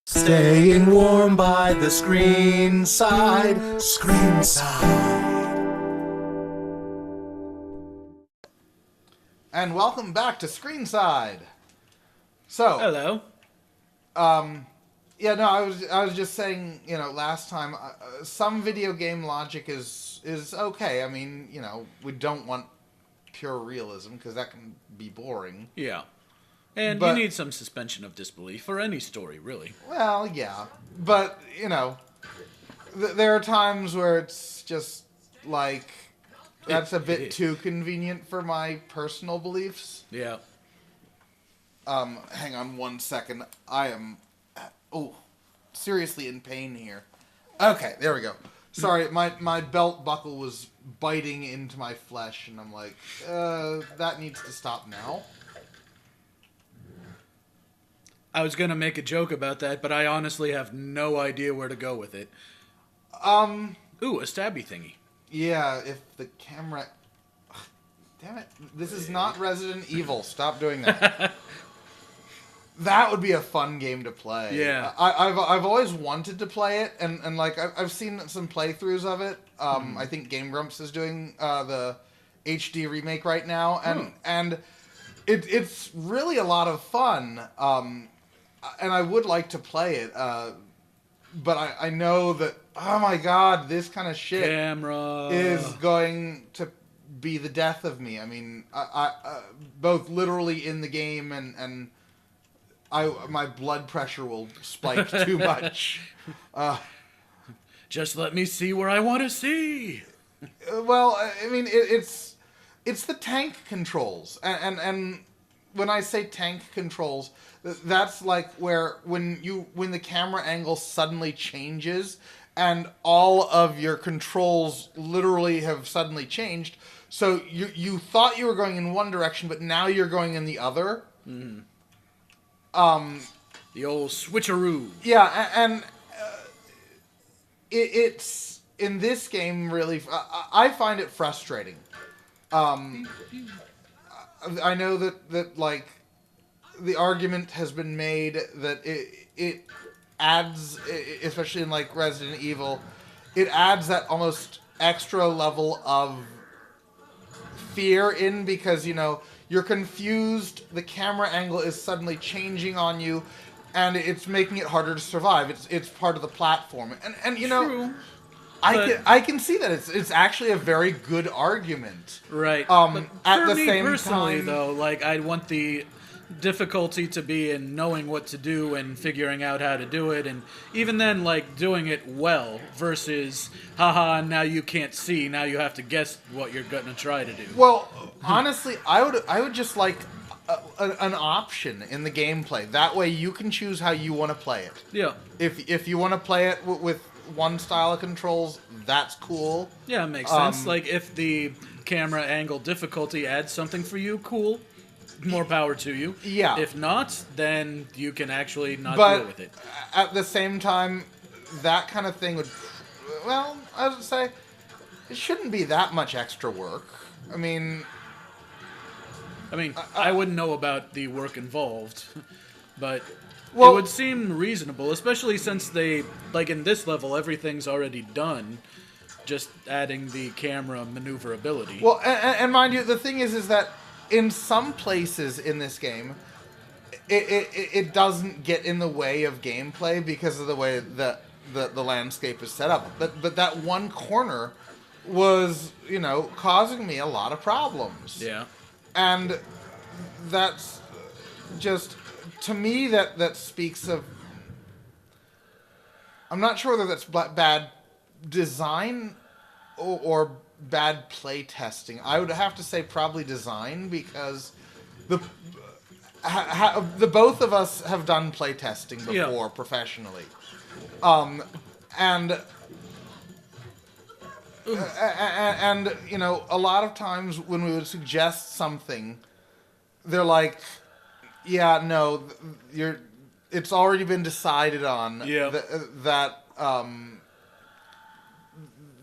Staying warm by the screen side, ScreenSide. And welcome back to ScreenSide. So, Hello. yeah, no, I was just saying, last time, some video game logic is okay. I mean, we don't want pure realism because that can be boring. Yeah. And But- you need some suspension of disbelief for any story, really. Well, yeah, but there are times where it's just like that's a bit too convenient for my personal beliefs. Yeah. Hang on one second. I am, seriously in pain here. Okay, there we go. Sorry, my belt buckle was biting into my flesh, and I'm like, that needs to stop now. I was going to make a joke about that, but I honestly have no idea where to go with it. Ooh, a stabby thingy. Yeah, if the camera... Damn it, this is not Resident Evil. Stop doing that. That would be a fun game to play. Yeah. I've always wanted to play it, and like I've seen some playthroughs of it. I think Game Grumps is doing the HD remake right now, and it's really a lot of fun. And I would like to play it, but I know that, oh my god, this kind of shit Camera is going to be the death of me. I mean, I both literally in the game and my blood pressure will spike too much. Just let me see where I want to see. Well, I mean, it's the tank controls, and when I say tank controls, that's like where when the camera angle suddenly changes and all of your controls literally have suddenly changed. So you thought you were going in one direction, but now you're going in the other. The old switcheroo. Yeah, and it's in this game really. I find it frustrating. I know that like the argument has been made that it adds, especially in like Resident Evil, it adds that almost extra level of fear in because you're confused, the camera angle is suddenly changing on you, and it's making it harder to survive. It's part of the platform, and True. I can see that it's actually a very good argument. Right. But at for the me same personally, time, though, like I'd want the difficulty to be in knowing what to do and figuring out how to do it, and even then, like doing it well versus, haha, now you can't see, now you have to guess what you're gonna try to do. well, honestly, I would just like an option in the gameplay. That way, you can choose how you want to play it. Yeah. If you want to play it with one style of controls, that's cool. Yeah, it makes sense. Like, if the camera angle difficulty adds something for you, cool. More power to you. Yeah. If not, then you can actually not But deal with it. at the same time, that kind of thing would, well, I would say, it shouldn't be that much extra work. I mean, I wouldn't know about the work involved, but Well- it would seem reasonable, especially since they, like in this level, everything's already done. Just adding the camera maneuverability. well, and mind you, the thing is that in some places in this game, it doesn't get in the way of gameplay because of the way that the landscape is set up. But that one corner was, causing me a lot of problems. Yeah. And that's just, to me, that speaks of... I'm not sure whether that's bad design or bad play testing. I would have to say probably design, because the both of us have done play testing before professionally. And a lot of times when we would suggest something, they're like, yeah, no, it's already been decided on. Yeah.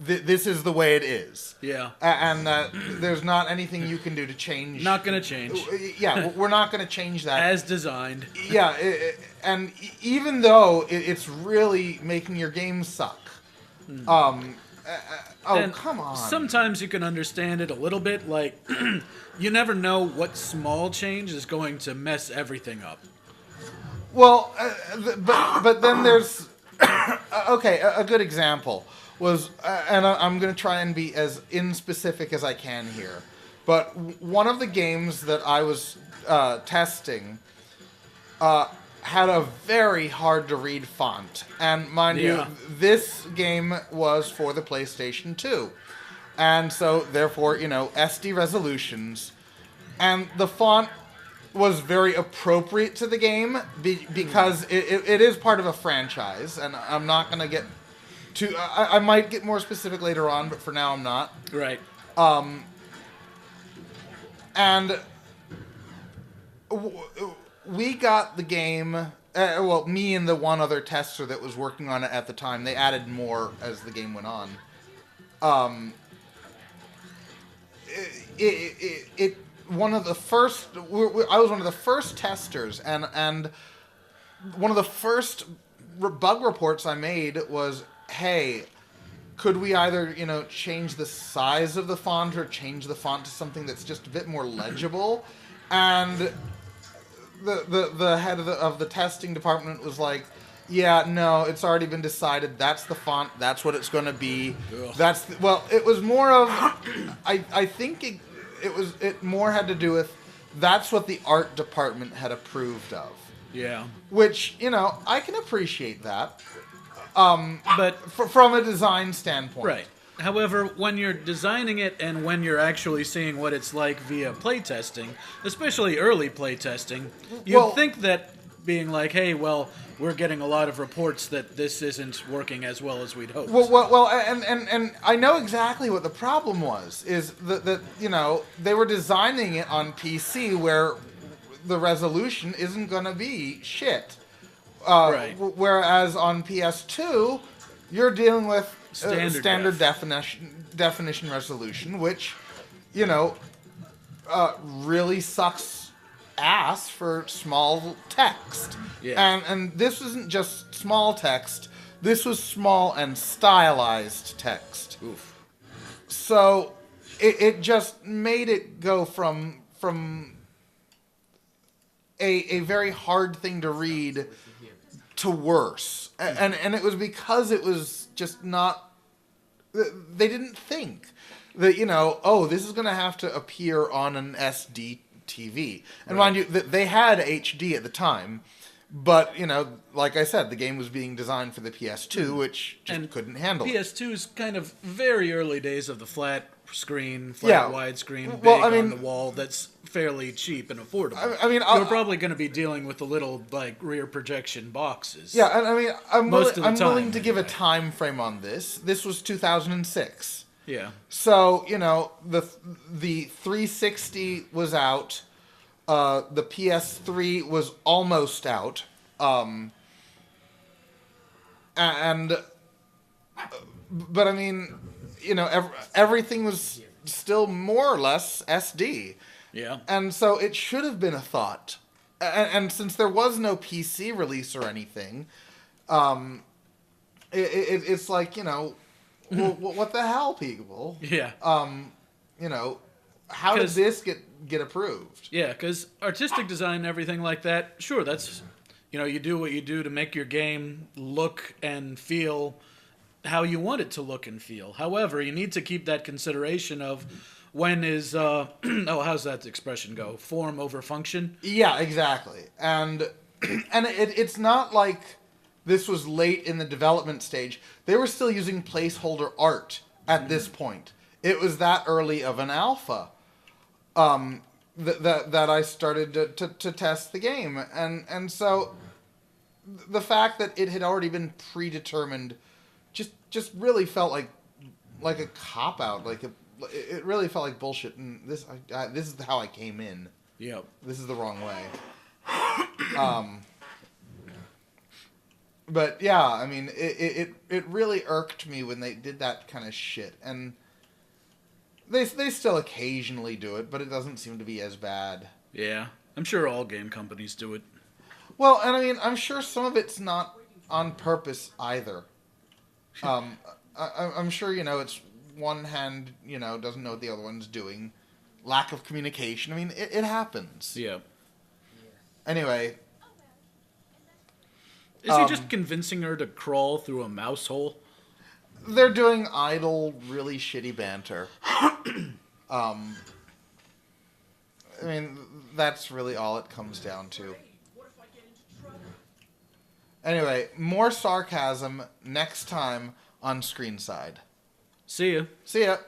this is the way it is. Yeah. And there's not anything you can do to change. Not going to change. Yeah, we're not going to change that. As designed. Yeah, and even though it's really making your game suck. And come on. Sometimes you can understand it a little bit. Like, you never know what small change is going to mess everything up. Well, but then there's... okay, a good example was... and I'm going to try and be as inspecific as I can here. But one of the games that I was testing... had a very hard-to-read font. And mind you, this game was for the PlayStation 2. And so, therefore, SD resolutions. And the font was very appropriate to the game because it is part of a franchise. And I'm not going to get too... I might get more specific later on, but for now I'm not. Right. And... we got the game... well, me and the one other tester that was working on it at the time, they added more as the game went on. One of the first... I was one of the first testers, and one of the first bug reports I made was, hey, could we either, change the size of the font or change the font to something that's just a bit more legible? And... The head of the testing department was like, yeah, no, it's already been decided. That's the font. That's what it's going to be. Ugh. It was more of, I think it more had to do with, that's what the art department had approved of. Yeah. Which, I can appreciate that. But from a design standpoint. Right. However, when you're designing it and when you're actually seeing what it's like via playtesting, especially early playtesting, you'd think that being like, hey, well, we're getting a lot of reports that this isn't working as well as we'd hoped. Well, and I know exactly what the problem was, is that they were designing it on PC where the resolution isn't going to be shit. Right. Whereas on PS2, you're dealing with standard definition resolution, which, really sucks ass for small text. Yeah. And this isn't just small text. This was small and stylized text. Oof. So it just made it go from a very hard thing to read to worse. And it was because it was just not... They didn't think that, this is going to have to appear on an SD TV. And mind you, they had HD at the time, but, like I said, the game was being designed for the PS2, which just couldn't handle it. PS2's kind of very early days of the flat screen, widescreen, big on the wall, that's fairly cheap and affordable. You're probably going to be dealing with the little, rear projection boxes. Yeah, and I'm willing to give a time frame on this. This was 2006. Yeah. So, the 360 was out. The PS3 was almost out. But everything was still more or less SD. Yeah. And so it should have been a thought. And since there was no PC release or anything, it's like, what the hell, people? Yeah. How did this get approved? Yeah, because artistic design and everything like that, sure, that's, you do what you do to make your game look and feel how you want it to look and feel. However, you need to keep that consideration of when is, how's that expression go? Form over function? Yeah, exactly. And it's not like this was late in the development stage. They were still using placeholder art at this point. It was that early of an alpha that I started to test the game. And so the fact that it had already been predetermined just really felt like a cop-out. It really felt like bullshit. And this is how I came in. Yep. This is the wrong way. But yeah, I mean, it really irked me when they did that kind of shit, and they still occasionally do it, but it doesn't seem to be as bad. Yeah, I'm sure all game companies do it. Well, and I mean, I'm sure some of it's not on purpose either. I'm sure, it's one hand, doesn't know what the other one's doing. Lack of communication. I mean, it happens. Yeah. Anyway. Is he just convincing her to crawl through a mouse hole? They're doing idle, really shitty banter. I mean, that's really all it comes down to. Anyway, more sarcasm next time on ScreenSide. See ya. See ya.